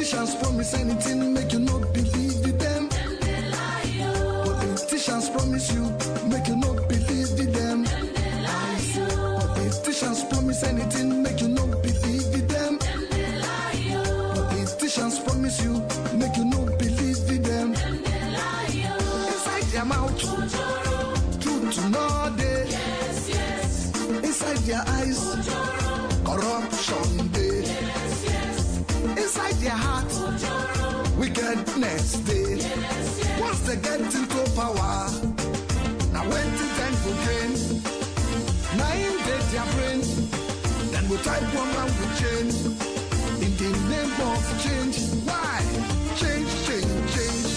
Politicians promise anything, make you not believe in them. Politicians promise you, make you not believe in them. Politicians promise anything, make you not believe in them. Politicians promise you, make you not believe in them. Inside their mouth, truth to know day. Inside their eyes, corruption day. Inside their heart, wickedness day. Once they get into power, now when to time for gain, now in their brain, then we type one man will change. In the name of change, why? Change, change, change.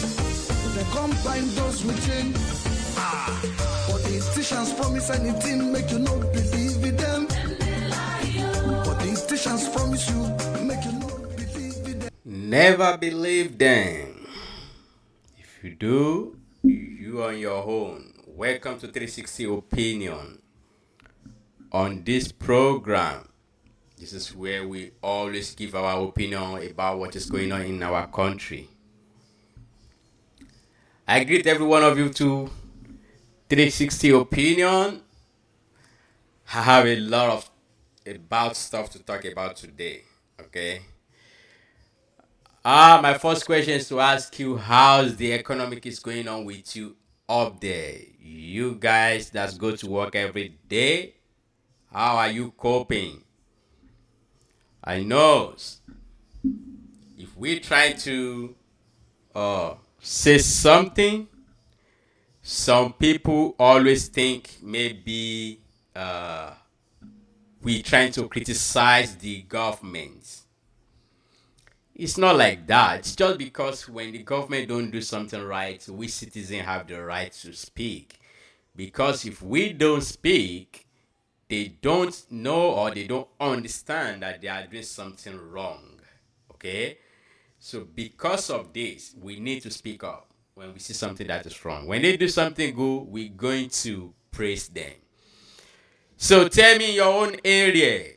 They combine those with change. Politicians promise anything, make you not believe in them. Politicians promise you, make you not believe in them. Never believe them. If you do, you on your own. Welcome to 360 Opinion. On this program, this is where we always give our opinion about what is going on in our country. I greet every one of you to 360 Opinion. I have a lot of about stuff to talk about today. Okay. My first question is to ask you, how's the economic is going on with you up there? You guys that go to work every day, how are you coping? I know if we try to say something, some people always think maybe we trying to criticize the government. It's not like that. It's just because when the government don't do something right, we citizens have the right to speak. Because if we don't speak, they don't know or they don't understand that they are doing something wrong. Okay? So because of this, we need to speak up when we see something that is wrong. When they do something good, we're going to praise them. So tell me in your own area,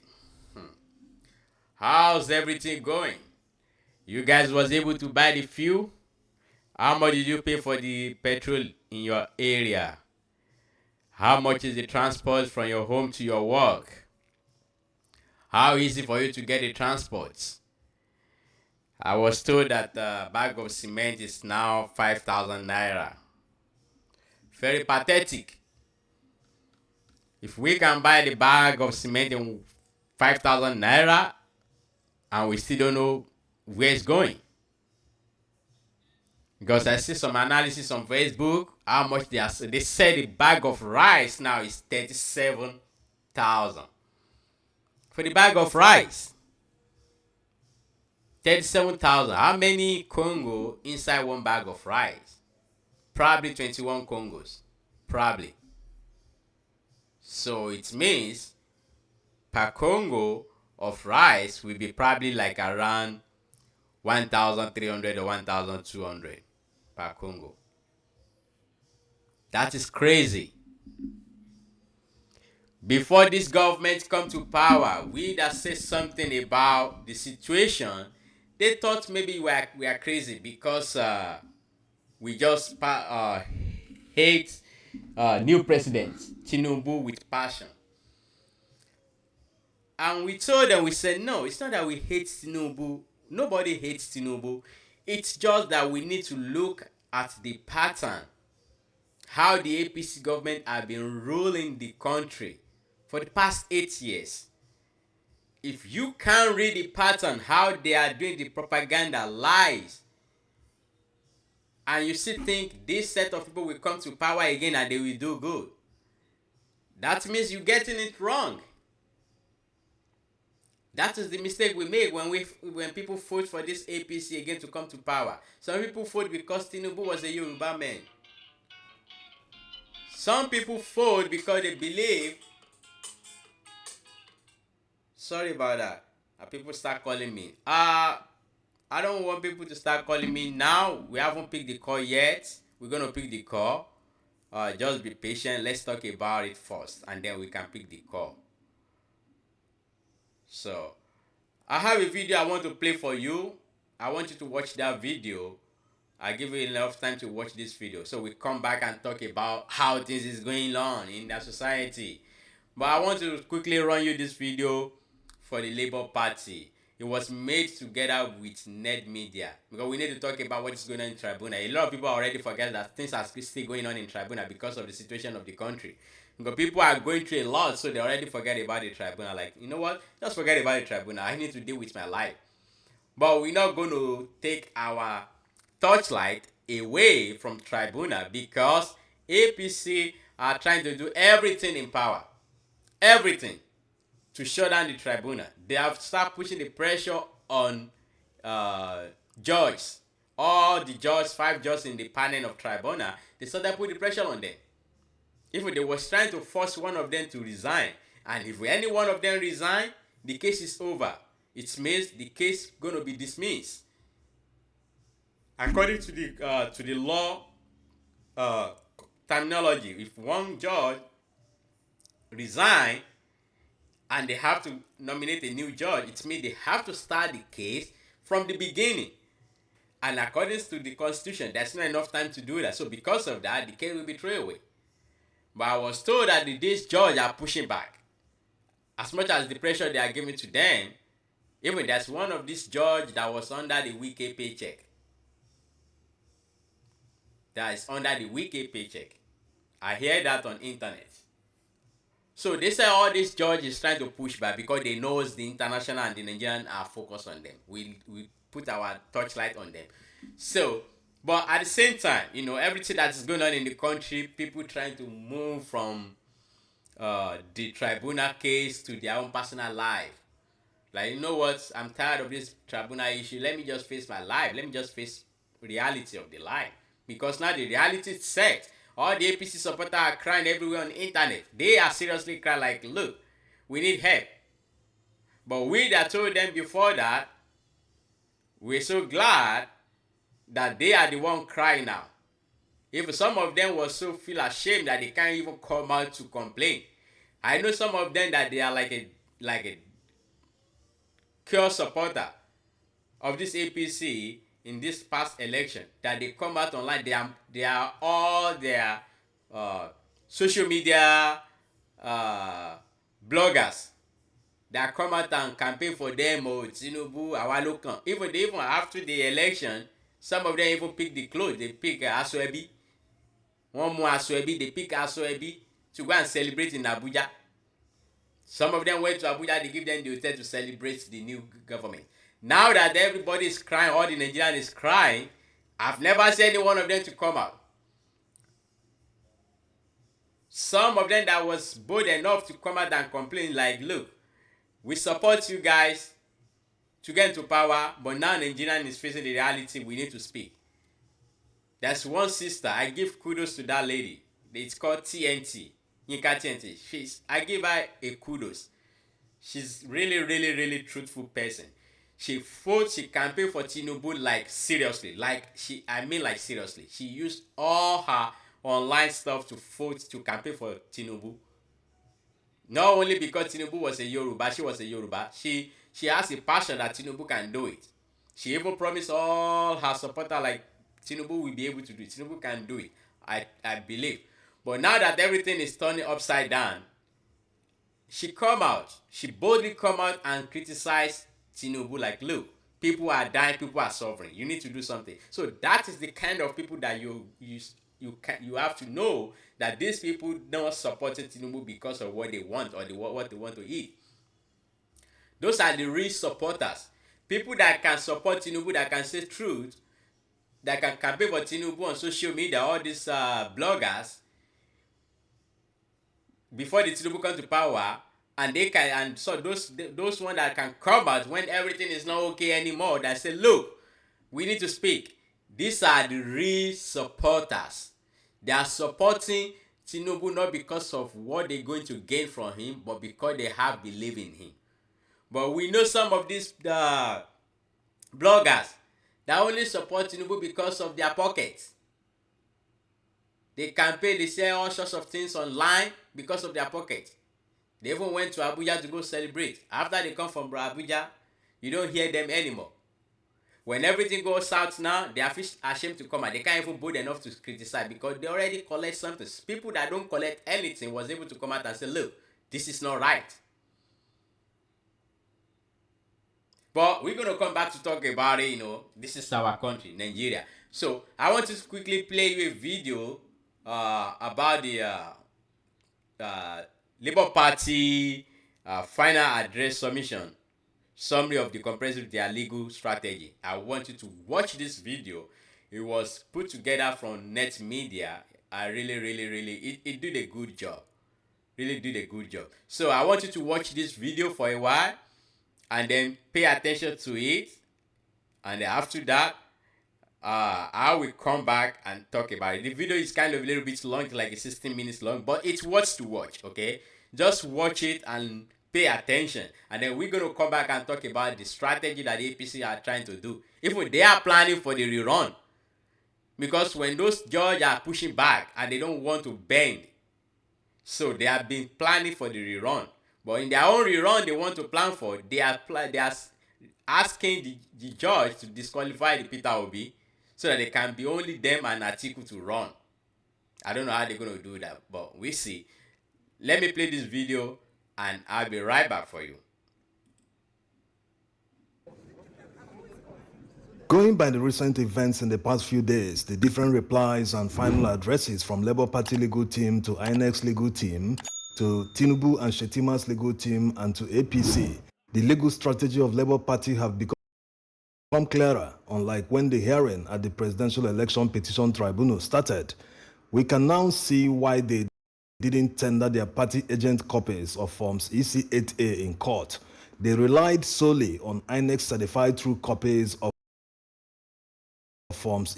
how's everything going? You guys was able to buy the fuel? How much did you pay for the petrol in your area? How much is the transport from your home to your work? How easy for you to get the transport? I was told that a bag of cement is now 5,000 naira. Very pathetic. If we can buy the bag of cement in 5,000 naira and we still don't know where it's going. Because I see some analysis on Facebook, how much they say the bag of rice now is 37,000. For the bag of rice. 37,000. How many Congo inside one bag of rice? Probably 21 Congos. Probably. So it means per Congo of rice will be probably like around 1,300 or 1,200 per Congo. That is crazy. Before this government come to power, we that say something about the situation, they thought maybe we are crazy because we just hate new president Tinubu with passion. And we told them, we said, no, it's not that we hate Tinubu. Nobody hates Tinubu. It's just that we need to look at the pattern. How the APC government have been ruling the country for the past 8 years. If you can't read the pattern, how they are doing the propaganda, lies, and you still think this set of people will come to power again and they will do good, that means you're getting it wrong. That is the mistake we make when people vote for this APC again to come to power. Some people vote because Tinubu was a Yoruba man. Some people vote because they believe. Sorry about that. People start calling me. I don't want people to start calling me now. We haven't picked the call yet. We're gonna pick the call. Just be patient. Let's talk about it first, and then we can pick the call. So, I have a video I want to play for you. I want you to watch that video. I give you enough time to watch this video. So we come back and talk about how things is going on in the society. But I want to quickly run you this video for the Labour Party. It was made together with Net Media because we need to talk about what is going on in Tribunal. A lot of people already forget that things are still going on in Tribunal because of the situation of the country. Because people are going through a lot, so they already forget about the Tribunal. Like, you know what? Just forget about the Tribunal. I need to deal with my life. But we're not going to take our torchlight away from Tribunal because APC are trying to do everything in power. Everything to shut down the Tribunal. They have started pushing the pressure on judges. All the judges, 5 judges in the panel of Tribunal, they started putting the pressure on them. If they was trying to force one of them to resign, and if any one of them resign, the case is over. It means the case going to be dismissed. According to the law terminology, if one judge resign and they have to nominate a new judge, it means they have to start the case from the beginning. And according to the constitution, there's not enough time to do that. So because of that, the case will be thrown away. But I was told that these judges are pushing back. As much as the pressure they are giving to them, even there's one of these judges that was under the weekly paycheck. That is under the weekly paycheck. I hear that on internet. So they say all these judges trying to push back because they know the international and the Nigerian are focused on them. We put our torchlight on them. So, but at the same time, you know, everything that is going on in the country, people trying to move from the Tribunal case to their own personal life. Like, you know what? I'm tired of this Tribunal issue. Let me just face my life. Let me just face reality of the life. Because now the reality is set. All the APC supporters are crying everywhere on the internet. They are seriously crying like, look, we need help. But we that told them before that, we're so glad that they are the one crying now. If some of them was so feel ashamed that they can't even come out to complain. I know some of them that they are like a pure supporter of this APC in this past election, that they come out online, they are all their social media bloggers that come out and campaign for them or Tinubu, Awalokan. Even after the election, some of them even pick the clothes. They pick Asoebi. One more Asoebi, they pick Asoebi to go and celebrate in Abuja. Some of them went to Abuja, they give them the hotel to celebrate the new government. Now that everybody is crying, all the Nigerians is crying, I've never seen any one of them to come out. Some of them that was bold enough to come out and complain like, look, we support you guys to get into power, but now Nigerian is facing the reality, we need to speak. There's one sister, I give kudos to that lady. It's called TNT, Yinka TNT. I give her a kudos. She's really truthful person. She campaigned for Tinubu like seriously. Seriously. She used all her online stuff to campaign for Tinubu. Not only because Tinubu was a Yoruba, she was a Yoruba. She has a passion that Tinubu can do it. She even promised all her supporters like Tinubu will be able to do it. Tinubu can do it. I believe. But now that everything is turning upside down, she boldly come out and criticize Tinubu like, look, people are dying, people are suffering. You need to do something. So that is the kind of people that you have to know that these people don't support Tinubu because of what they want or what they want to eat. Those are the real supporters. People that can support Tinubu, that can say truth, that can campaign for Tinubu on social media, all these bloggers, before the Tinubu come to power, and so those ones that can come out when everything is not okay anymore, that say, look, we need to speak. These are the real supporters. They are supporting Tinubu not because of what they're going to gain from him, but because they have belief in him. But we know some of these bloggers that only support Tinubu because of their pockets. They campaign, they say all sorts of things online because of their pockets. They even went to Abuja to go celebrate. After they come from Abuja, you don't hear them anymore. When everything goes south now, they are ashamed to come out. They can't even bold enough to criticize because they already collect something. People that don't collect anything was able to come out and say, look, this is not right. But we're gonna come back to talk about it. This is our country, Nigeria. So I want to quickly play you a video about the Labour Party final address submission, summary of the comprehensive their legal strategy. I want you to watch this video. It was put together from Net Media. I really, it did a good job. Really did a good job. So I want you to watch this video for a while and then pay attention to it. And then after that, I will come back and talk about it. The video is kind of a little bit long, like 16 minutes long, but it's worth to watch, okay? Just watch it and pay attention. And then we're going to come back and talk about the strategy that the APC are trying to do. Even they are planning for the rerun. Because when those judges are pushing back and they don't want to bend, so they have been planning for the rerun. But in their own rerun they want to plan for, they are asking the judge to disqualify the Peter Obi so that they can be only them and Atiku to run. I don't know how they're going to do that, but we see. Let me play this video and I'll be right back for you. Going by the recent events in the past few days, the different replies and final addresses from Labour Party legal team to INEC's legal team, to Tinubu and Shetima's legal team, and to APC, the legal strategy of Labour Party have become clearer, unlike when the hearing at the Presidential Election Petition Tribunal started. We can now see why they didn't tender their party agent copies of Forms EC8A in court. They relied solely on INEC certified true copies of Forms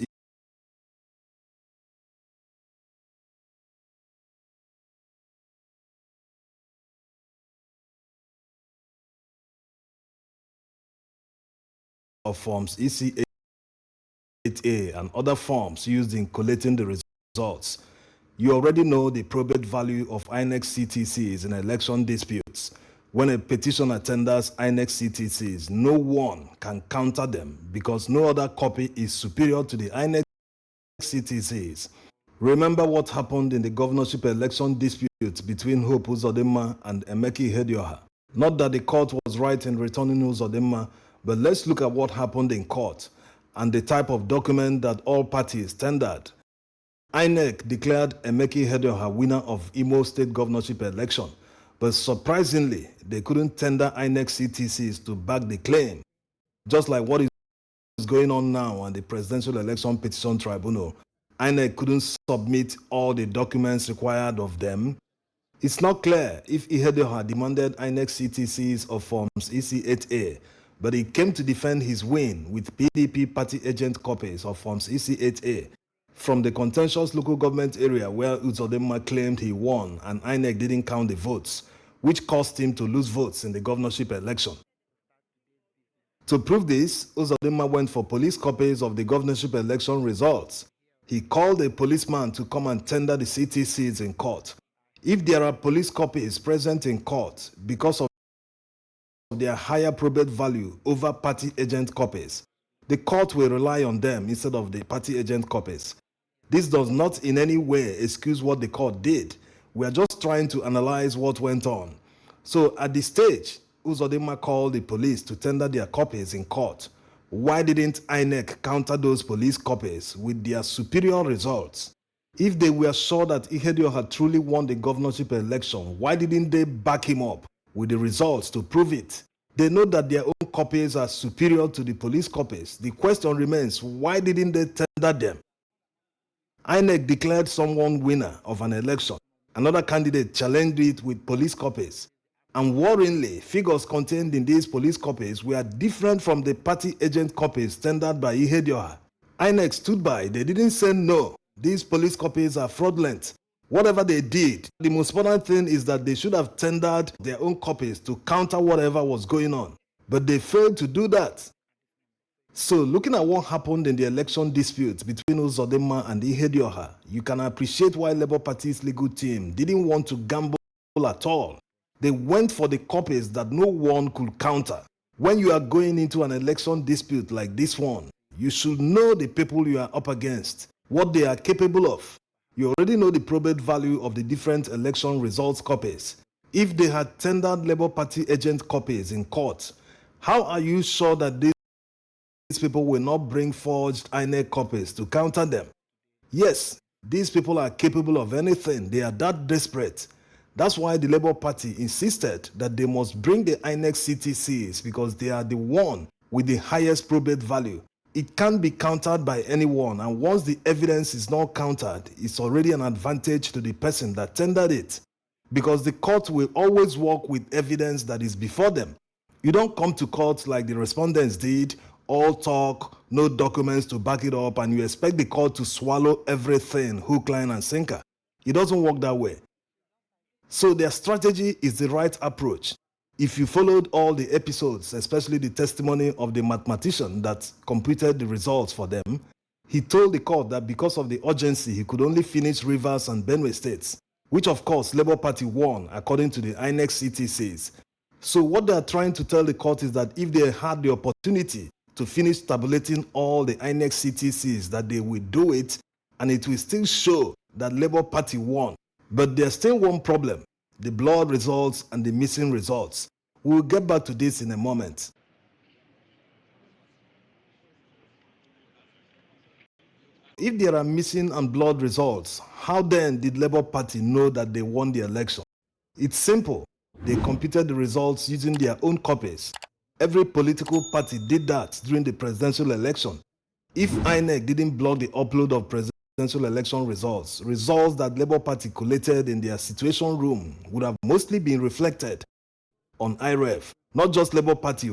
EC8A and other forms used in collating the results. You already know the probate value of INEC CTCs in election disputes. When a petitioner tenders INEC CTCs, no one can counter them because no other copy is superior to the INEC CTCs. Remember what happened in the governorship election dispute between Hope Uzodinma and Emeka Ihedioha. Not that the court was right in returning Uzodinma, but let's look at what happened in court and the type of document that all parties tendered. INEC declared Emeka Ihedioha winner of Imo State governorship election, but surprisingly, they couldn't tender INEC CTCs to back the claim. Just like what is going on now on the Presidential Election Petition Tribunal, INEC couldn't submit all the documents required of them. It's not clear if Ihedioha demanded INEC CTCs of Forms EC8A, but he came to defend his win with PDP party agent copies of Forms EC8A from the contentious local government area where Uzodinma claimed he won and INEC didn't count the votes, which caused him to lose votes in the governorship election. To prove this, Uzodinma went for police copies of the governorship election results. He called a policeman to come and tender the CTCs in court. If there are police copies present in court because of their higher probate value over party agent copies, the court will rely on them instead of the party agent copies. This does not in any way excuse what the court did. We are just trying to analyze what went on. So at this stage, Uzodinma called the police to tender their copies in court. Why didn't INEC counter those police copies with their superior results? If they were sure that Ihedioha had truly won the governorship election, why didn't they back him up with the results to prove it? They know that their own copies are superior to the police copies. The question remains, why didn't they tender them? INEC declared someone winner of an election. Another candidate challenged it with police copies. And worryingly, figures contained in these police copies were different from the party agent copies tendered by Ihedioha. INEC stood by. They didn't say no. These police copies are fraudulent. Whatever they did, the most important thing is that they should have tendered their own copies to counter whatever was going on. But they failed to do that. So, looking at what happened in the election dispute between Uzodinma and Ihedioha, you can appreciate why Labour Party's legal team didn't want to gamble at all. They went for the copies that no one could counter. When you are going into an election dispute like this one, you should know the people you are up against, what they are capable of. You already know the probate value of the different election results copies. If they had tendered Labour Party agent copies in court, how are you sure that these people will not bring forged INEC copies to counter them? Yes, these people are capable of anything. They are that desperate. That's why the Labour Party insisted that they must bring the INEC CTCs because they are the one with the highest probate value. It can't be countered by anyone, and once the evidence is not countered, it's already an advantage to the person that tendered it, because the court will always work with evidence that is before them. You don't come to court like the respondents did, all talk, no documents to back it up, and you expect the court to swallow everything hook, line, and sinker. It doesn't work that way. So their strategy is the right approach. If you followed all the episodes, especially the testimony of the mathematician that computed the results for them, he told the court that because of the urgency, he could only finish Rivers and Benue states, which of course Labour Party won according to the INEC CTCs. So what they are trying to tell the court is that if they had the opportunity to finish tabulating all the INEC CTCs, that they will do it, and it will still show that Labour Party won. But there's still one problem: the blood results and the missing results. We'll get back to this in a moment. If there are missing and blood results, how then did Labour Party know that they won the election? It's simple. They computed the results using their own copies. Every political party did that during the presidential election. If INEC didn't block the upload of presidential election results that Labour Party collated in their situation room would have mostly been reflected on IREF. Not just Labour Party,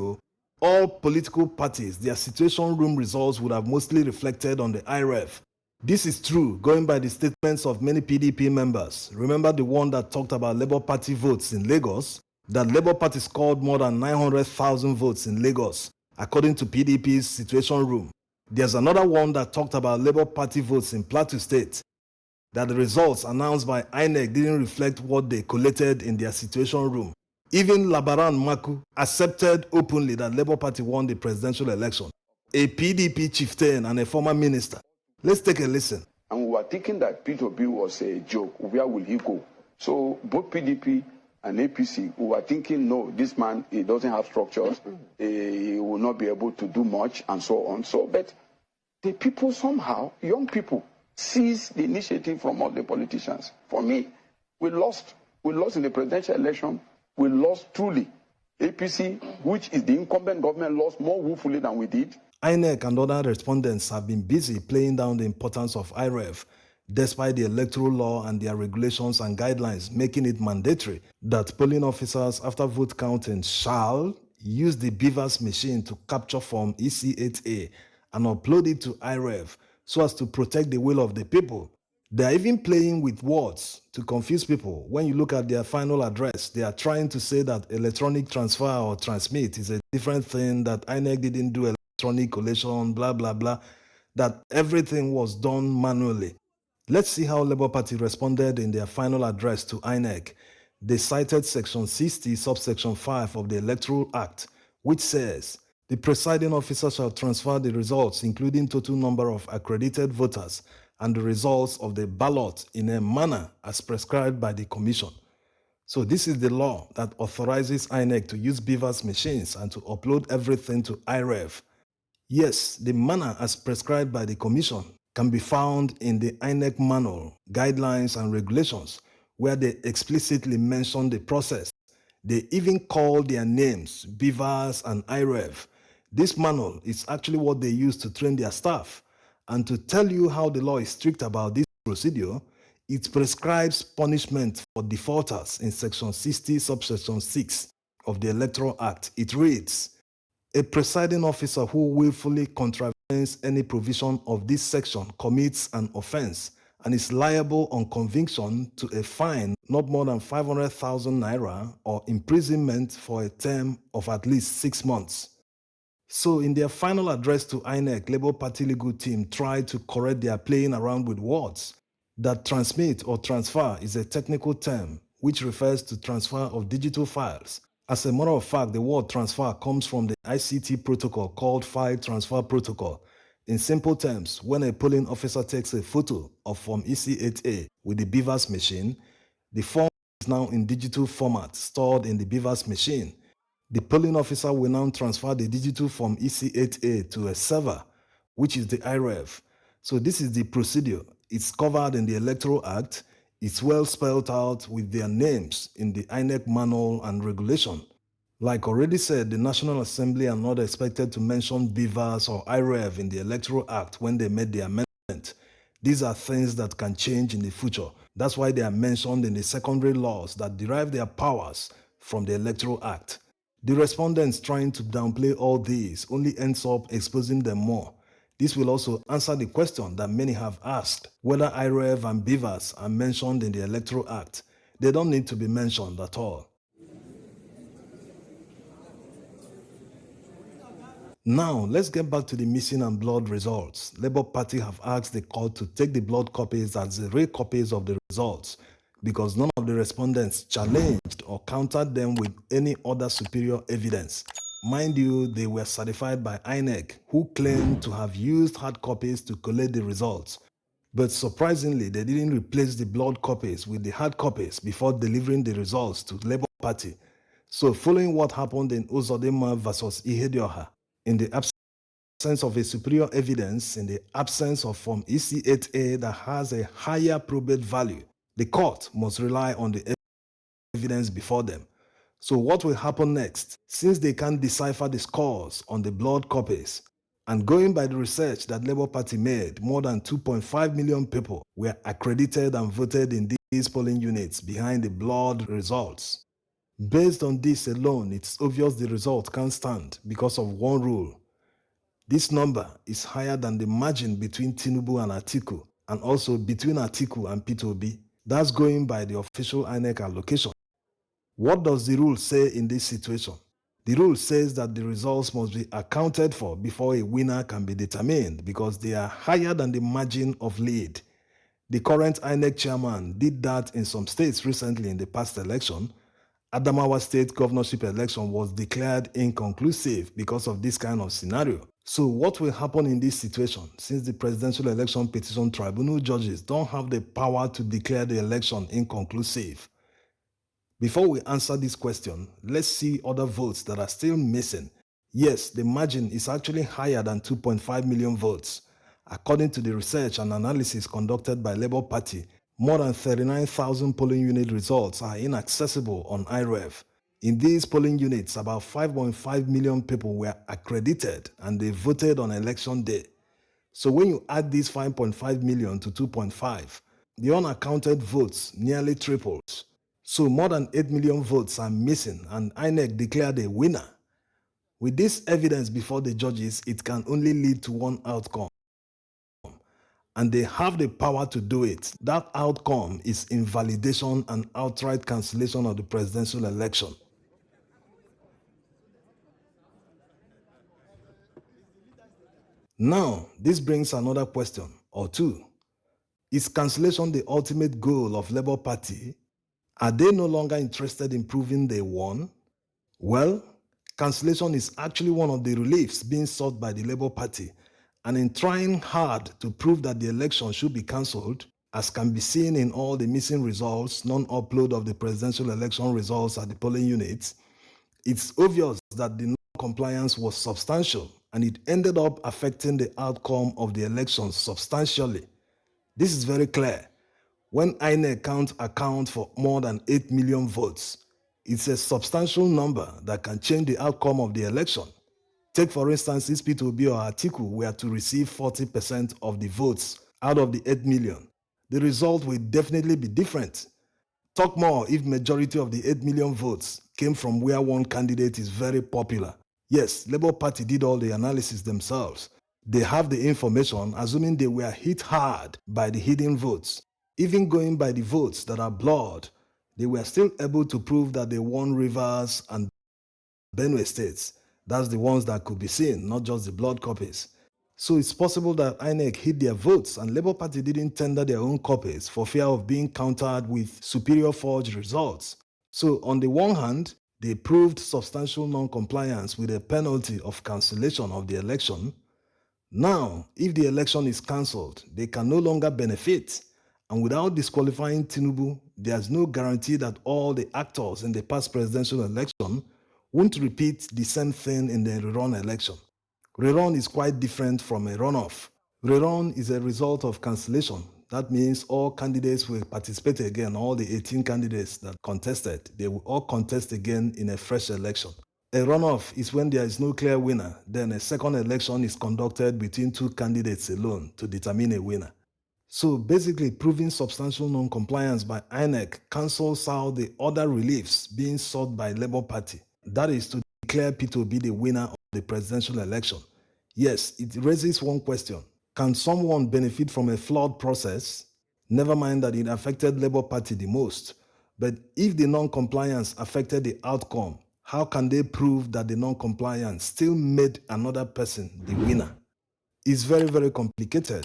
all political parties, their situation room results would have mostly reflected on the IREF. This is true, going by the statements of many PDP members. Remember the one that talked about Labour Party votes in Lagos? That Labour Party scored more than 900,000 votes in Lagos, according to PDP's situation room. There's another one that talked about Labour Party votes in Plateau State, that the results announced by INEC didn't reflect what they collated in their situation room. Even Labaran Maku accepted openly that Labour Party won the presidential election, a PDP chieftain and a former minister. Let's take a listen. And we were thinking that P2P was a joke. Where will he go? So both PDP and APC, we were thinking, no, this man, he doesn't have structures. He will not be able to do much and so on. So, but the people somehow, young people, seized the initiative from all the politicians. For me, we lost in the presidential election. We lost truly. APC, which is the incumbent government, lost more woefully than we did. INEC and other respondents have been busy playing down the importance of IREF, despite the electoral law and their regulations and guidelines making it mandatory that polling officers after vote counting shall use the Beavers machine to capture form EC8A and upload it to IREF so as to protect the will of the people. They are even playing with words to confuse people. When you look at their final address, they are trying to say that electronic transfer or transmit is a different thing, that INEC didn't do electronic collation, blah, blah, blah, that everything was done manually. Let's see how Labour Party responded in their final address to INEC. They cited Section 60, subsection 5 of the Electoral Act, which says, the presiding officer shall transfer the results, including total number of accredited voters, and the results of the ballot in a manner as prescribed by the Commission. So this is the law that authorizes INEC to use Beavers machines and to upload everything to IREF. Yes, the manner as prescribed by the Commission can be found in the INEC manual, guidelines, and regulations, where they explicitly mention the process. They even call their names, Beavers and IREF. This manual is actually what they use to train their staff. And to tell you how the law is strict about this procedure, it prescribes punishment for defaulters in Section 60, subsection 6 of the Electoral Act. It reads, a presiding officer who willfully contravenes any provision of this section commits an offense and is liable on conviction to a fine not more than 500,000 naira or imprisonment for a term of at least 6 months. So in their final address to INEC, Labour Party legal team tried to correct their playing around with words. That transmit or transfer is a technical term which refers to transfer of digital files. As a matter of fact, the word transfer comes from the ICT protocol called File Transfer Protocol. In simple terms, when a polling officer takes a photo of Form EC8A with the BVAS machine, the form is now in digital format stored in the BVAS machine. The polling officer will now transfer the digital Form EC8A to a server, which is the IREV. So this is the procedure. It's covered in the Electoral Act. It's well spelled out with their names in the INEC manual and regulation. Like already said, the National Assembly are not expected to mention BVAS or IREV in the Electoral Act when they made the amendment. These are things that can change in the future. That's why they are mentioned in the secondary laws that derive their powers from the Electoral Act. The respondents trying to downplay all these only ends up exposing them more. This will also answer the question that many have asked, whether IREV and BVAS are mentioned in the Electoral Act. They don't need to be mentioned at all. Now, let's get back to the missing and blood results. Labour Party have asked the court to take the blood copies as the real copies of the results because none of the respondents challenged or countered them with any other superior evidence. Mind you, they were certified by INEC, who claimed to have used hard copies to collate the results. But surprisingly, they didn't replace the blood copies with the hard copies before delivering the results to Labour Party. So following what happened in Uzodinma versus Ihedioha, in the absence of a superior evidence, in the absence of Form EC8A that has a higher probate value, the court must rely on the evidence before them. So what will happen next? Since they can't decipher the scores on the blood copies, and going by the research that Labour Party made, more than 2.5 million people were accredited and voted in these polling units behind the blood results. Based on this alone, it's obvious the result can't stand because of one rule. This number is higher than the margin between Tinubu and Atiku, and also between Atiku and Peter Obi. That's going by the official INEC allocation. What does the rule say in this situation? The rule says that the results must be accounted for before a winner can be determined because they are higher than the margin of lead. The current INEC chairman did that in some states recently in the past election. Adamawa State governorship election was declared inconclusive because of this kind of scenario. So what will happen in this situation since the Presidential Election Petition Tribunal judges don't have the power to declare the election inconclusive? Before we answer this question, let's see other votes that are still missing. Yes, the margin is actually higher than 2.5 million votes. According to the research and analysis conducted by Labour Party, more than 39,000 polling unit results are inaccessible on IREV. In these polling units, about 5.5 million people were accredited and they voted on election day. So when you add these 5.5 million to 2.5, the unaccounted votes nearly tripled. So more than 8 million votes are missing and INEC declared a winner. With this evidence before the judges, it can only lead to one outcome. And they have the power to do it. That outcome is invalidation and outright cancellation of the presidential election. Now, this brings another question or two. Is cancellation the ultimate goal of Labour Party? Are they no longer interested in proving they won? Well, cancellation is actually one of the reliefs being sought by the Labour Party, and in trying hard to prove that the election should be cancelled, as can be seen in all the missing results, non-upload of the presidential election results at the polling units, it's obvious that the non-compliance was substantial and it ended up affecting the outcome of the elections substantially. This is very clear. When INEC can't account for more than 8 million votes, it's a substantial number that can change the outcome of the election. Take for instance, if Peter Obi or Atiku were to receive 40% of the votes out of the 8 million, the result will definitely be different. Talk more if majority of the 8 million votes came from where one candidate is very popular. Yes, Labour Party did all the analysis themselves. They have the information, assuming they were hit hard by the hidden votes. Even going by the votes that are blood, they were still able to prove that they won Rivers and Benue states. That's the ones that could be seen, not just the blood copies. So it's possible that INEC hid their votes and Labour Party didn't tender their own copies for fear of being countered with superior forged results. So on the one hand, They proved substantial non-compliance with a penalty of cancellation of the election. Now, if the election is cancelled, they can no longer benefit. And without disqualifying Tinubu, there's no guarantee that all the actors in the past presidential election won't repeat the same thing in the rerun election. Rerun is quite different from a runoff. Rerun is a result of cancellation. That means all candidates will participate again, all the 18 candidates that contested, they will all contest again in a fresh election. A runoff is when there is no clear winner. Then a second election is conducted between two candidates alone to determine a winner. So basically, proving substantial non-compliance by INEC cancels out the other reliefs being sought by Labour Party. That is to declare P2B the winner of the presidential election. Yes, it raises one question. Can someone benefit from a flawed process? Never mind that it affected Labour Party the most. But if the non-compliance affected the outcome, how can they prove that the non-compliance still made another person the winner? It's very, very complicated.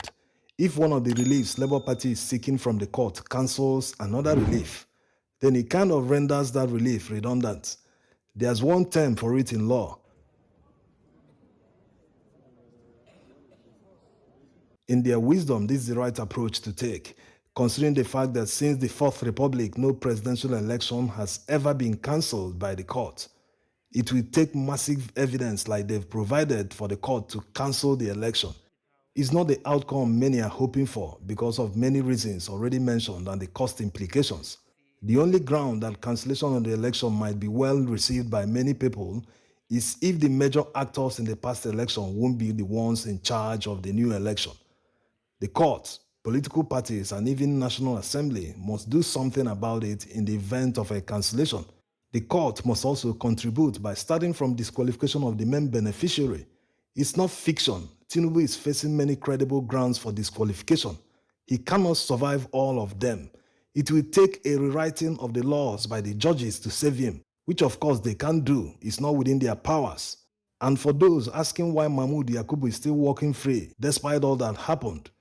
If one of the reliefs Labour Party is seeking from the court cancels another relief, then it kind of renders that relief redundant. There's one term for it in law. In their wisdom, this is the right approach to take, considering the fact that since the Fourth Republic, no presidential election has ever been cancelled by the court. It will take massive evidence like they've provided for the court to cancel the election. It's not the outcome many are hoping for because of many reasons already mentioned and the cost implications. The only ground that cancellation of the election might be well received by many people is if the major actors in the past election won't be the ones in charge of the new election. The court, political parties, and even National Assembly must do something about it in the event of a cancellation. The court must also contribute by starting from disqualification of the main beneficiary. It's not fiction. Tinubu is facing many credible grounds for disqualification. He cannot survive all of them. It will take a rewriting of the laws by the judges to save him, which of course they can't do. It's not within their powers. And for those asking why Mahmoud Yakubu is still walking free despite all that happened,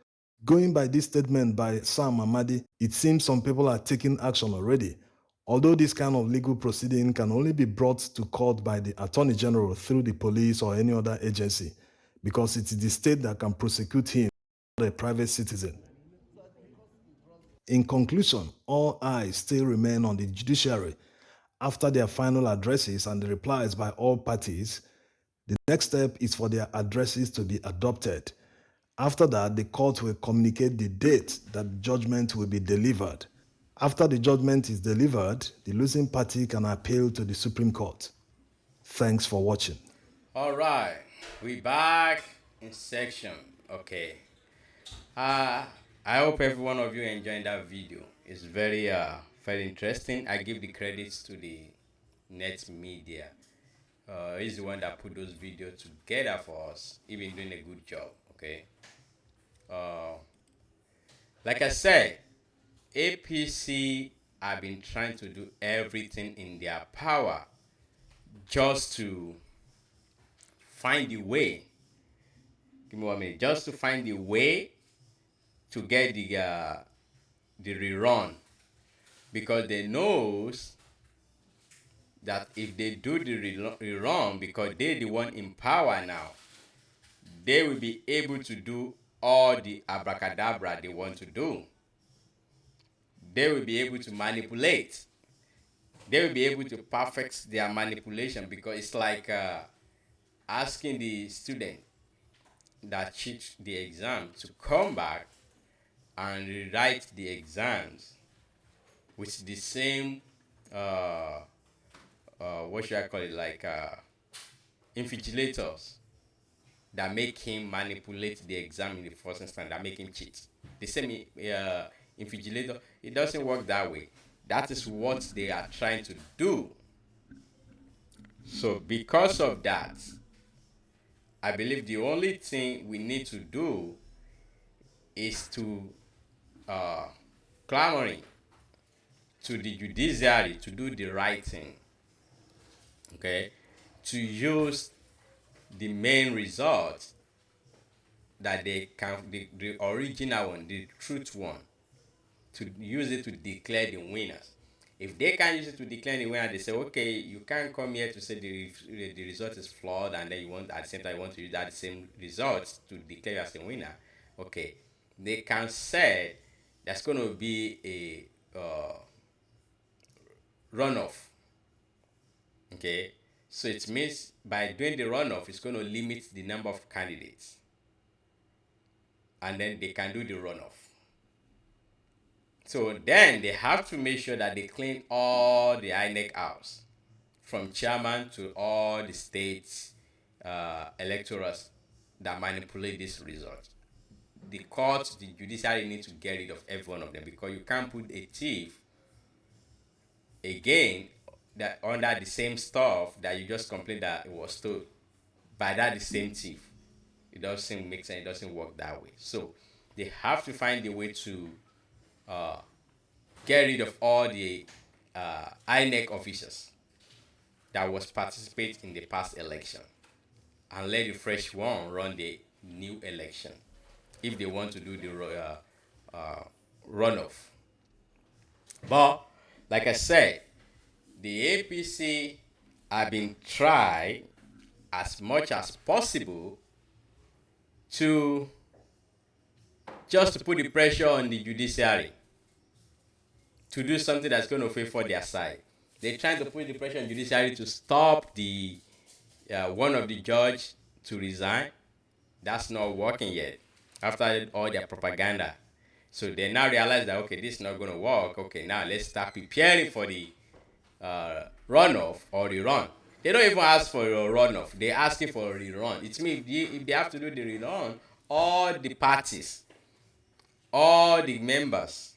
going by this statement by Sam Amadi, it seems some people are taking action already. Although this kind of legal proceeding can only be brought to court by the Attorney General through the police or any other agency, because it is the state that can prosecute him, not a private citizen. In conclusion, all eyes still remain on the judiciary. After their final addresses and the replies by all parties, the next step is for their addresses to be adopted. After that, the court will communicate the date that judgment will be delivered. After the judgment is delivered, the losing party can appeal to the Supreme Court. Thanks for watching. All right, we back in section. Okay. I hope every one of you enjoyed that video. It's very interesting. I give the credits to the Net Media. He's the one that put those videos together for us. Even doing a good job. Okay. Like I said, APC have been trying to do everything in their power just to find the way. Give me 1 minute. Just to find the way to get the rerun, because they knows that if they do the rerun, because they're the one in power now, they will be able to do all the abracadabra they want to do. They will be able to manipulate. They will be able to perfect their manipulation, because it's like asking the student that cheat the exam to come back and rewrite the exams with the same what should I call it, like invigilators that make him manipulate the exam in the first instance, that make him cheat. The same invigilator, it doesn't work that way. That is what they are trying to do. So because of that, I believe the only thing we need to do is to clamoring to the judiciary to do the right thing. Okay, to use the main result that they can, the original one, the truth one, to use it to declare the winners. If they can use it to declare the winner, they say, okay, you can't come here to say the result is flawed, and then you want at the same time you want to use that same result to declare you as a winner. Okay, they can say there's going to be a runoff. Okay, so it means by doing the runoff, it's going to limit the number of candidates, and then they can do the runoff. So then they have to make sure that they clean all the INEC house, from chairman to all the states electorals that manipulate this result. The courts, the judiciary need to get rid of every one of them, because you can't put a thief again that under the same stuff that you just complained that it was stolen by that the same thief. It doesn't make sense. It doesn't work that way. So they have to find a way to get rid of all the INEC officers that was participate in the past election, and let the fresh one run the new election if they want to do the runoff. But like I said, the APC have been tried as much as possible to just to put the pressure on the judiciary to do something that's going to favor their side. They're trying to put the pressure on the judiciary to stop the one of the judge to resign. That's not working yet after all their propaganda. So they now realize that, okay, this is not going to work. Okay, now let's start preparing for the runoff or the run. They don't even ask for a runoff. They're asking for a rerun. It means if they have to do the rerun, all the parties, all the members,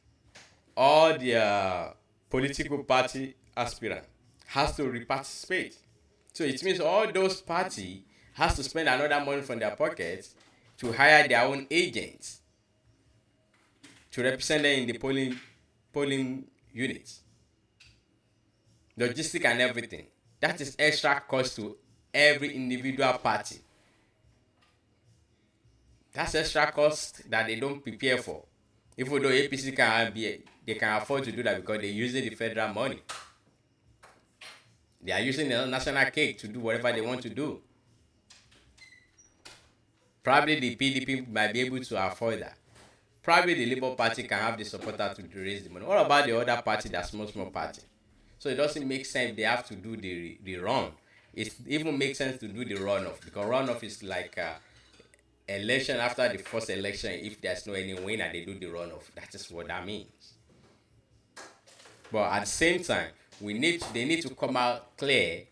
all the political party aspirant has to reparticipate. So it means all those parties has to spend another money from their pockets to hire their own agents to represent them in the polling units, logistic and everything. That is extra cost to every individual party. That's extra cost that they don't prepare for. Even though APC they can afford to do that because they're using the federal money. They are using the national cake to do whatever they want to do. Probably the PDP might be able to afford that. Probably the Labour Party can have the supporter to raise the money. What about the other party, that small party? So it doesn't make sense they have to do the run. It even makes sense to do the runoff, because runoff is like election after the first election. If there's no any winner, they do the runoff. That is what that means. But at the same time, they need to come out clear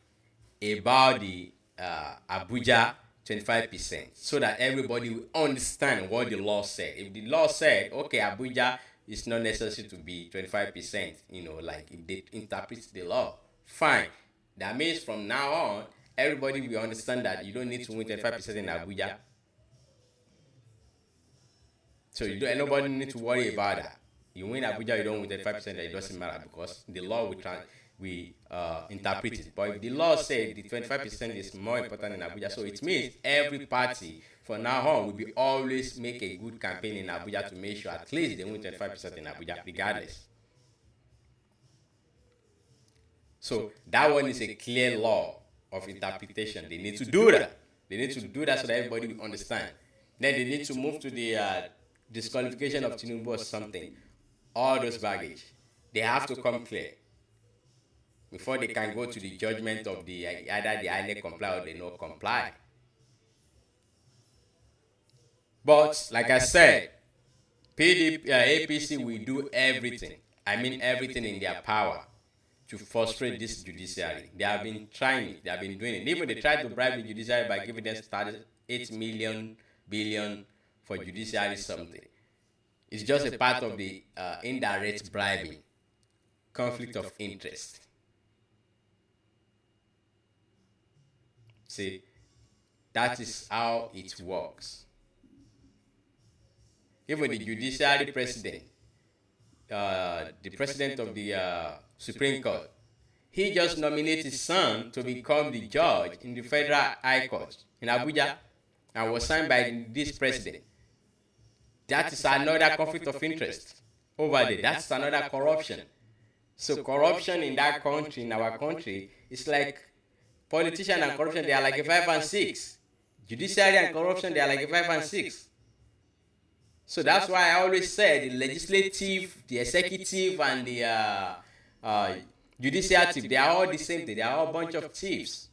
about the Abuja 25%, so that everybody will understand what the law said. If the law said, okay, Abuja is not necessary to be 25%, like if they interpret the law, fine. That means from now on, everybody will understand that you don't need to win 25% in Abuja. So nobody need to worry about that. You win Abuja, you don't win 35%, it doesn't matter, because the law we interpret it. But if the law says the 25% is more important in Abuja, so it means every party from now on will always make a good campaign in Abuja to make sure at least they win 25% in Abuja, regardless. So that one is a clear law of interpretation. They need to do that. They need to do that so that everybody will understand. Then they need to move to the disqualification of Tinubu or something. All those baggage, they have to come clear before they can go to the judgment of either the INEC comply or they not comply. But like I said, APC will do everything. I mean everything in their power to frustrate this judiciary. They have been trying it. They have been doing it. Even they tried to bribe the judiciary by giving them 8 billion for judiciary something. It's just a part of the indirect bribing, conflict of interest. See, that is how it works. Even the judiciary president, the president of the Supreme Court, he just nominated his son to become the judge in the Federal High Court in Abuja, and was signed by this president. That is another conflict of interest over there. That's another corruption. So corruption in that country, in our country, is like politician and corruption, they are like a 5 and 6. Judiciary and corruption, they are like a 5 and 6. So that's why I always say the legislative, the executive, and the uh, judiciative, they are all the same thing. They are all a bunch of thieves.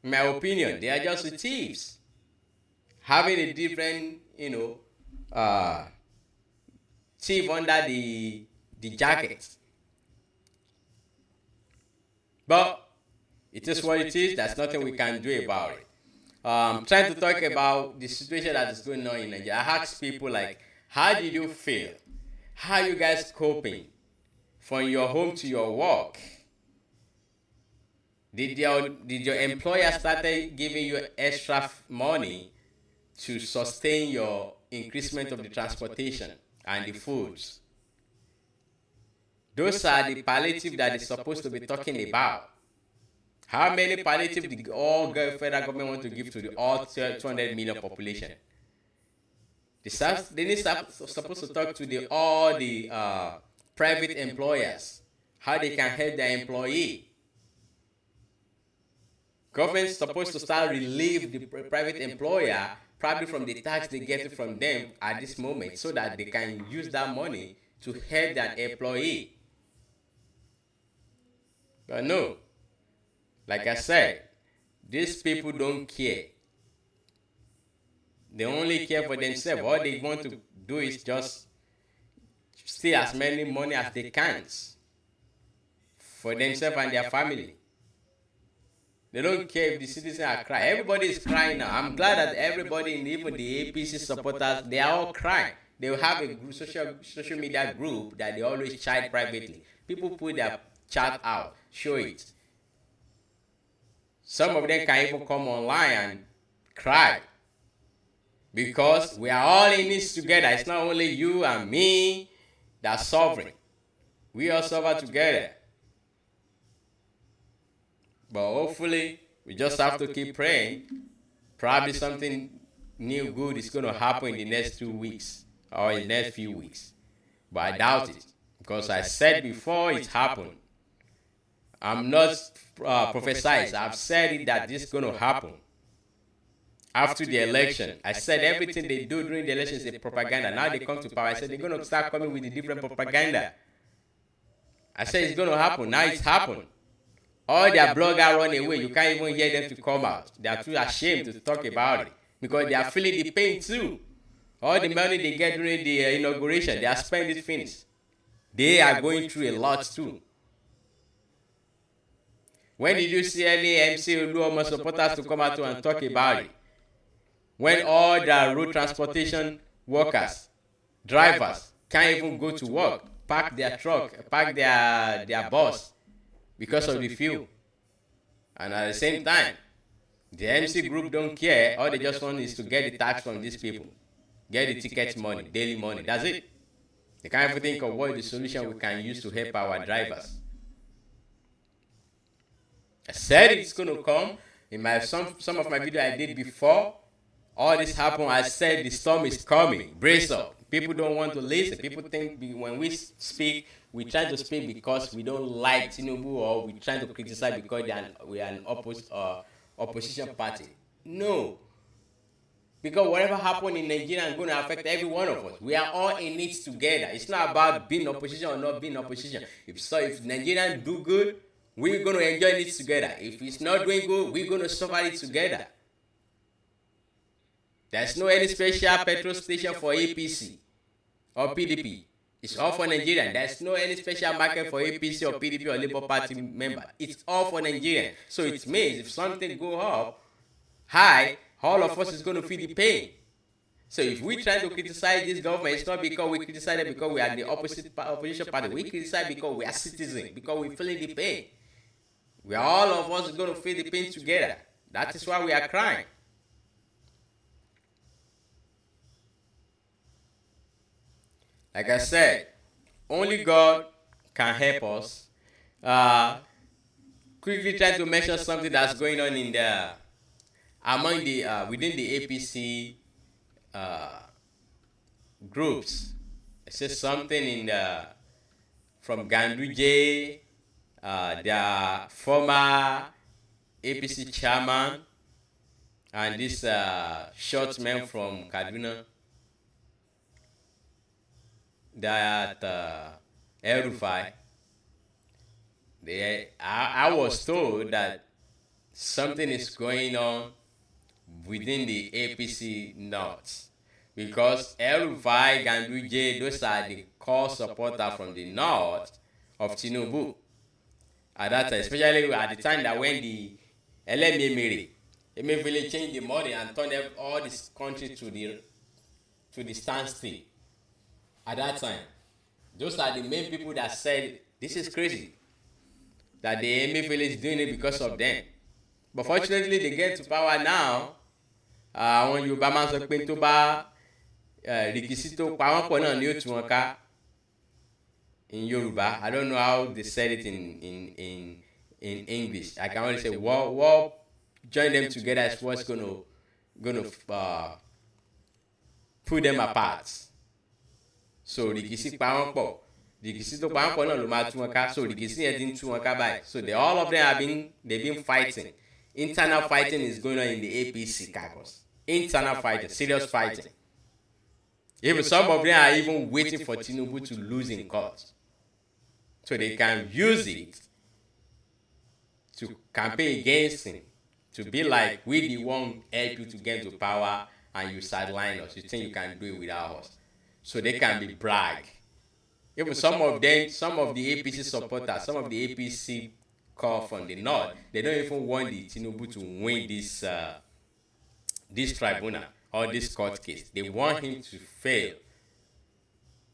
In my opinion, they are just thieves. Having a different, thief under the jacket. But it is what it is. There's nothing we can do about it. Trying to talk about the situation that is going on in Nigeria. I asked people like, how did you feel? How are you guys coping from your home to your work? Did your employer started giving you extra money to sustain your increasement of the transportation and the foods? Those are the palliative that is supposed to be talking about. How many palliative the all federal government want to give to the all 200 million population? They need supposed to talk to all the private employers, how they can help their employee. Government is supposed to start relieve the private employer probably from the tax they get from them at this moment, so that they can use that money to help their employee. But no, like I said, these people don't care. They only care for themselves. All they want to do is just steal as many money as they can for themselves and their family. They don't care if the citizens are crying. Everybody is crying now. I'm glad that everybody, even the APC supporters, they are all crying. They will have a group, social media group that they always chat privately. People put their chat out, show it. Some of them can even come online and cry. Because we are all in this together. It's not only you and me that's suffering. We all suffer together. But hopefully, we just have to keep praying. Probably something new good is going to happen in the next 2 weeks or in the next few weeks. But I doubt it. Because I said before it happened. I'm not prophesying. I've said it that this is going to happen. After the election, I said everything they do during the election is a propaganda. Now they come to power. I said they're going to start coming with a different propaganda. I said it's going to happen. Now it's happened. All their bloggers run away. You can't even hear them to come out. They are too ashamed to talk about it because they are feeling the pain too. All the money they get during the inauguration, they are spending it finished. They are going through a lot too. When did you see any MC Oluomo supporters to come out and talk about it? When all the road transportation workers, drivers, can't even go to work, park their truck, park their bus because of the fuel. And at the same time, the MC group don't care. All they just want is to get the tax from these people. Get the ticket money, daily money. That's it. They can't even think of what the solution we can use to help our drivers. I said it's going to come. In some of my videos I did before, all this happened, I said the storm is coming. Brace up. People don't want to listen. People think when we speak, we try to speak because we don't like Tinubu, or we try to criticize because we are an opposition party. No. Because whatever happened in Nigeria is going to affect every one of us. We are all in it together. It's not about being opposition or not being opposition. If Nigerians do good, we're going to enjoy it together. If it's not doing good, we're going to suffer it together. There's no any special petrol station for APC or PDP. It's all for Nigerian. There's no any special market for APC or PDP or Labour Party member. It's all for Nigerian. So it means if something go up high, all of us is going to feel the pain. So if we try to criticize this government, it's not because we criticize it because we are the opposition party. We criticize because we are citizens, because we're feeling the pain. We are all of us going to feel the pain together. That is why we are crying. Like I said, only God can help us. Quickly try to mention something that's going on in among the within the APC groups. It says something in the from Ganduje, their former APC chairman, and this short man from Kaduna, that El-Rufai. I was told that something is going on within the APC North, because El-Rufai, Ganduje, those are the core supporters from the North of Tinubu at that time, especially at the time that when the Emefiele changed the money and turned all this country to the standstill. At that time, those are the main people that said this is crazy, that the Emefiele is doing it because of them. But fortunately, they get to power now. Àwọn Yorùbá máa ń sọ pé tó bá rìkísí tó pa wọ́n pọ̀ náà ni ó tú wọn ká. In Yoruba, I don't know how they said it in English. I can only say war join them together is what's gonna put them apart. So rìkísí pa wọ́n pọ̀, rìkísí tó pa wọ́n pọ̀ náà ló máa tú wọn ká. So rìkísí yẹn ti ń tú wọn ká báyìí. So all of them they've been fighting. Internal fighting is going on in the APC caucus. Internal fighting, serious fighting. Even some of them are even waiting for Tinubu to lose in court, so they can use it to campaign against him, to be like, we the one help you to get to power and you sideline us. You think you can do it without us. So they can be brag. Even some of them, some of the APC supporters, some of the APC call from the North, they don't even want the Tinubu to win this tribunal or this court case. They want him to fail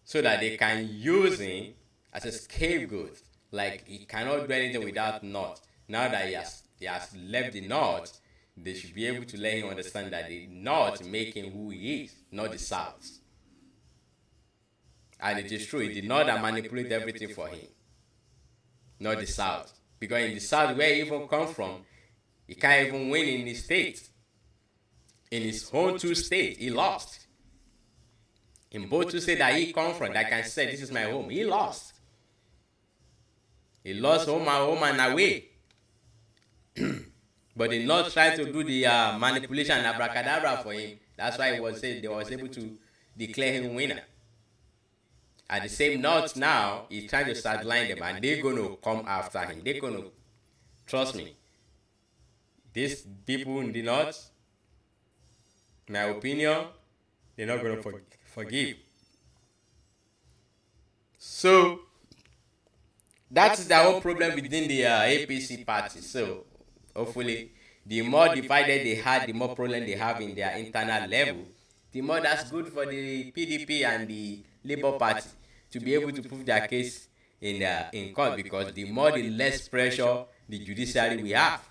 so that they can use him as a scapegoat. Like, he cannot do anything without North. Now that he has left the North, they should be able to let him understand that the North make him who he is, not the South. And it is true, it's the North that manipulate everything for him, not the South. Because in the South, where he even come from, he can't even win in his state. In his own two states, he lost. In both two states that he come from, like I said, this is my home, he lost. He lost home and away. But they not trying to do the manipulation and abracadabra for him. That's why they was able to declare him winner. At the same note now, he's trying to sideline them, and they're going to come after him. They're going to, trust me, these people in the North, my opinion, they're not going to forgive. So, that's the whole problem within the APC party. So, hopefully, the more divided they had, the more problem they have in their internal level, the more that's good for the PDP and the Labour Party to be able to prove their case in court, because the more, the less pressure the judiciary will have.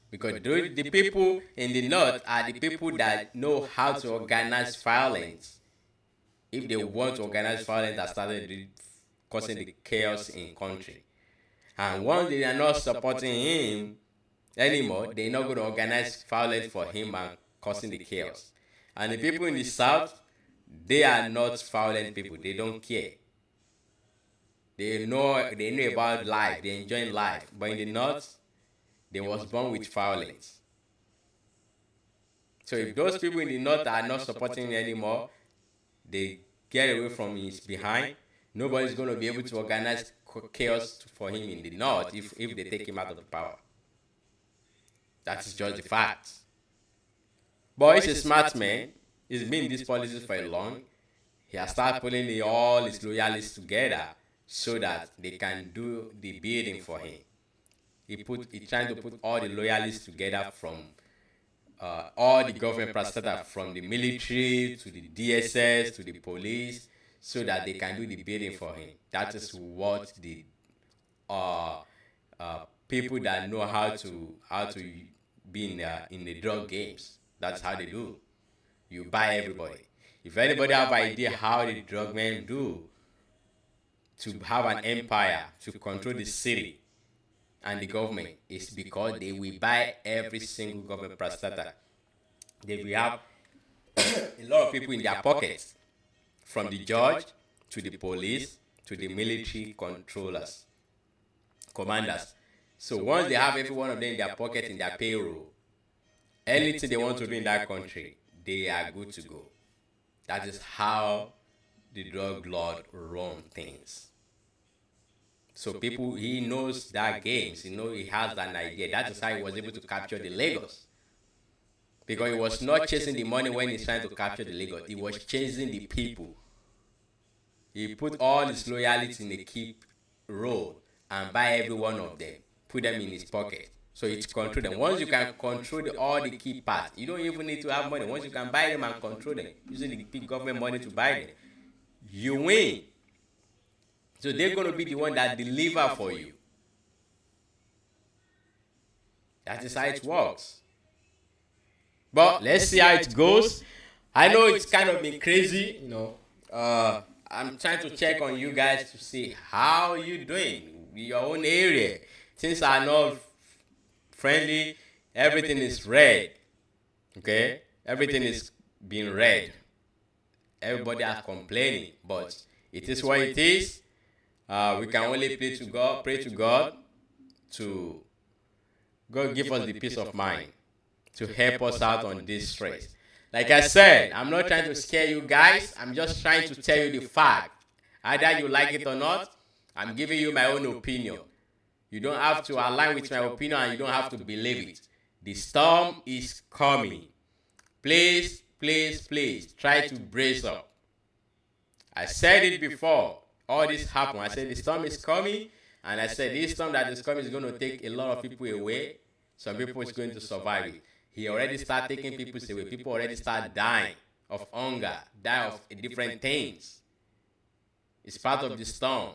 Because the people in the North are the people that know how to organize violence. If they want to organize violence, that started causing the chaos in country. And once they are not supporting him anymore, they're not going to organize violence for him and causing the chaos. And the people in the South, they are not violent people. They don't care. They know about life. They enjoy life. But in the North, they was born with violence. So if those people in the North are not supporting him anymore, they get away from his behind, nobody's going to be able to organize chaos for him in the North if they take him out of the power. That is just the fact. But he's a smart man. He's been in these policies for a long. He has started pulling all his loyalists together so that they can do the bidding for him. He trying to put all the loyalists together from all the government parastatals, from the military to the DSS to the police, so that they can do the bidding for him. That is what the people that know how to be in the drug games. That's how they do. You buy everybody. If anybody have idea how the drug men do to have an empire, to control the city and the government, is because they will buy every single government parastatal. They will have a lot of people in their pockets, from the judge to the police, to the military controllers, commanders. So once they have every one of them in their pocket, in their payroll, anything they want to do in that country, they are good to go. That is how the drug lord run things. So people, he knows that games, he has an idea. That is how he was able to capture the Lagos. Because he was not chasing the money when he's trying to capture the Lagos. He was chasing the people. He put all his loyalty in a key role and buy every one of them, put them in his pocket. So it's control them. Once you can control all the key parts, you don't even need to have money. Once you can buy them and control them, using the big government money to buy them, you win. So they're going to be the one that deliver for you. That is how it works. But let's see how it goes. I know it's kind of been crazy, I'm trying to check on you guys to see how you doing in your own area. Things are not friendly. Everything is red. Okay? Everything is being red. Everybody is complaining, but it is what it is. We can only pray to God to God give us the peace of mind to help us out on this stress. Like I said, I'm not trying to scare you guys. I'm just trying to tell you the fact. Either you like it or not, I'm giving you my own opinion. You don't have to align with my opinion and you don't have to believe it. The storm is coming. Please, please, please try to brace up. I said it before. All this happened. I said the storm is coming, and I said this storm that is coming is going to take a lot of people away. Some people is going to survive it. He already started taking people away. People already start dying of hunger, die of different things. It's part of the storm.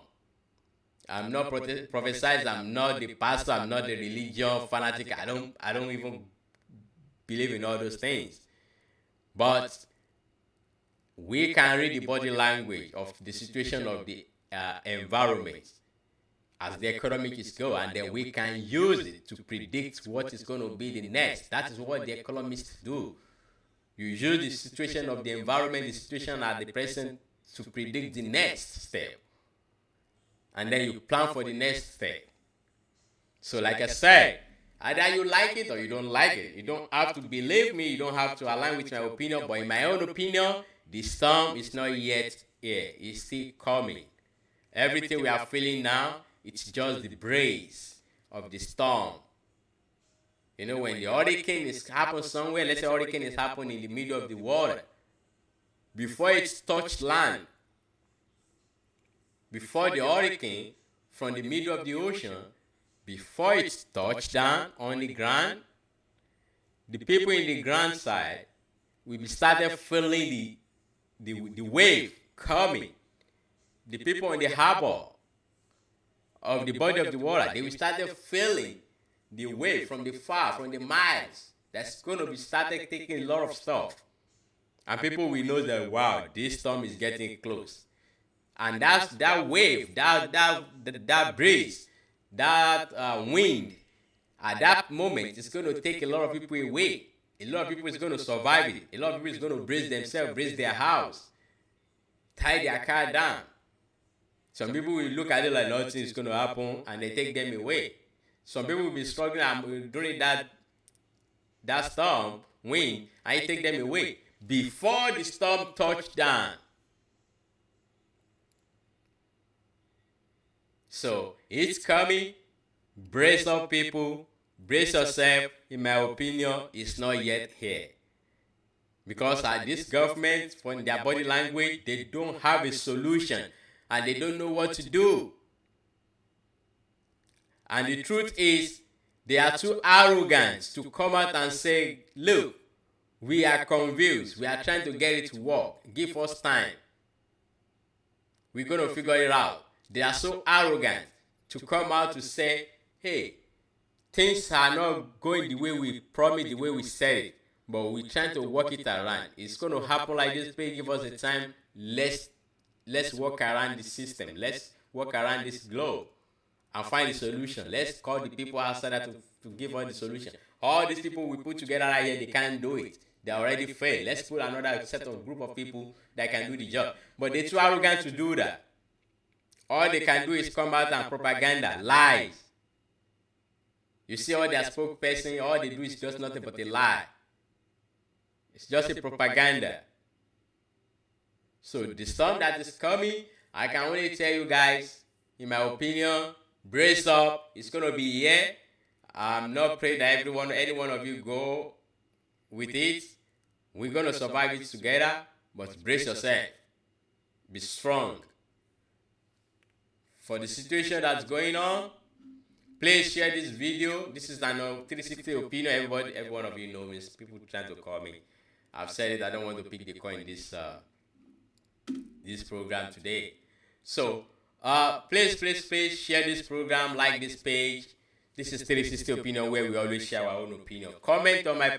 I'm not prophesizing. I'm not the pastor. I'm not the religion fanatic. I don't even believe in all those things. But we can read the body language of the situation of the environment as the economic is going, and then we can use it to predict what is going to be the next. That is what the economists do. You use the situation of the environment, the situation at the present, to predict the next step. And then you plan for the next step. So like I said, either you like it or you don't like it. You don't have to believe me. You don't have to align with my opinion. But in my own opinion, the storm is not yet here. It's still coming. Everything we are feeling now, it's just the breeze of the storm. When the hurricane is happening somewhere, let's say hurricane is happening in the middle of the water. Before it's touched land, before the hurricane from the middle of the ocean, before it's touched down on the ground, the people in the ground side will be started feeling the wave coming. The people in the harbor of the body of the water, they will start feeling the wave from the far, from the miles. That's going to be started taking a lot of stuff. And people will know that, wow, this storm is getting close. And that wave, that breeze, that wind, at that moment, it's going to take a lot of people away. A lot of people is going to survive it. A lot of people is going to brace themselves, brace their house, tie their car down. Some people will look at it like nothing is going to happen, and they take them away. Some people will be struggling during that storm, wind, and you take them away before the storm touched down. So it's coming. Brace up, people. Brace yourself. In my opinion, it's not yet here. Because this government, from their body language, they don't have a solution. And they don't know what to do. And the truth is, they are too arrogant to come out and say, look, we are confused. We are trying to get it to work. Give us time. We're going to figure it out. They are so arrogant to come out to say, hey, things are not going the way we promised, the way we said it. But we're trying to work it around. It's going to happen like this. Please give us the time. Let's work around the system. Let's work around this globe and find a solution. Let's call the people outside to give us the solution. All these people we put together right here, they can't do it. They already failed. Let's put another set of group of people that can do the job. But they're too arrogant to do that. All they can do is come out and propaganda, lies. You see all their spokesperson, all they do is just nothing but a lie. It's just a propaganda. So the storm that is coming, I can only tell you guys, in my opinion, brace up. It's going to be here. I'm not praying that any one of you go with it. We're going to survive it together, but brace yourself. Be strong. For the situation that's going on, please share this video. This is an 360 opinion. Every one of you know me. People trying to call me. I've said it. I don't want to pick the coin this program today. So please share this program, like this page. This is 360 opinion, where we always share our own opinion. Comment on my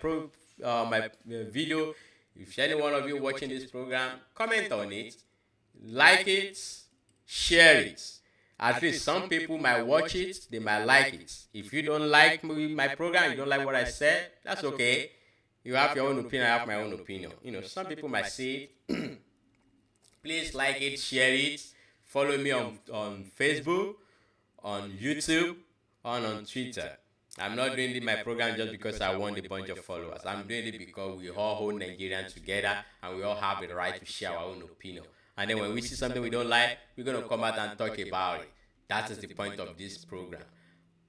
video. If any one of you watching this program, comment on it, like it, share it. At least some people might watch it, they might like it. If you don't like my program, you don't like what I said, that's okay. You have your own opinion, I have my own opinion. You know, some people might see it. Please like it, share it. Follow me on Facebook, on YouTube, on Twitter. I'm not doing my program just because I want a bunch of followers. I'm doing it because we all hold Nigerians together and we all have the right to share our own opinion. And then when we see something we don't like, we're going to come out and talk about it. That is the point of this program.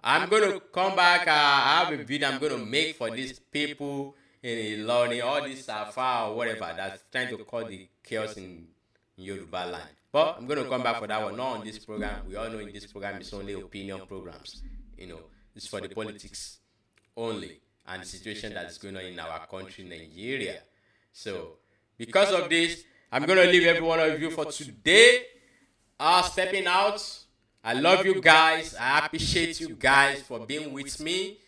I'm going to come back. I have a video I'm going to make for these people in Ilorin, all this Afar or whatever that's trying to cause the chaos in Yoruba land. But I'm going to come back for that one, not on this program. We all know in this program it's only opinion programs. You know, it's for the politics only and the situation that's going on in our country, Nigeria. So, because of this, I'm going to leave every one of you for today. Stepping out. I love you guys. I appreciate you guys for being with me.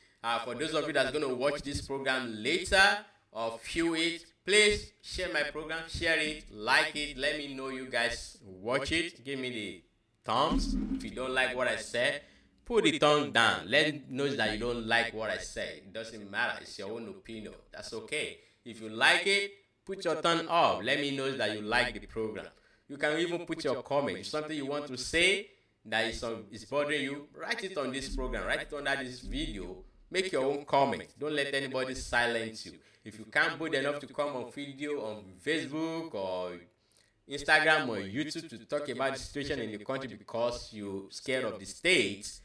For those of you that's going to watch this program later or view it, please share my program, share it, like it. Let me know you guys watch it. Give me the thumbs. If you don't like what I said, put the thumb down. Let me know that you don't like what I said. It doesn't matter. It's your own opinion. That's okay. If you like it, put your thumb up. Let me know that you like the program. You can even put your comment. If something you want to say that is bothering you, write it on this program. Write it under this video. Make your own comment. Don't let anybody silence you. If you can't bold enough to come on video on Facebook or Instagram or YouTube to talk about the situation in the country because you're scared of the states,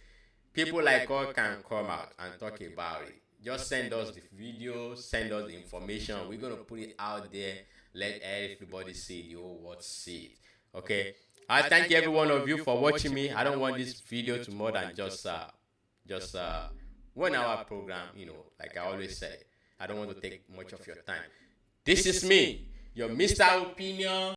people like us can come out and talk about it. Just send us the video, send us the information. We're going to put it out there. Let everybody see it, the whole world see it. Okay? I thank every one of you for watching me. I don't want this video to more than just 1 hour program, you know, like I always say. I don't want to take much of your time. This is me, your Mr. Opinion.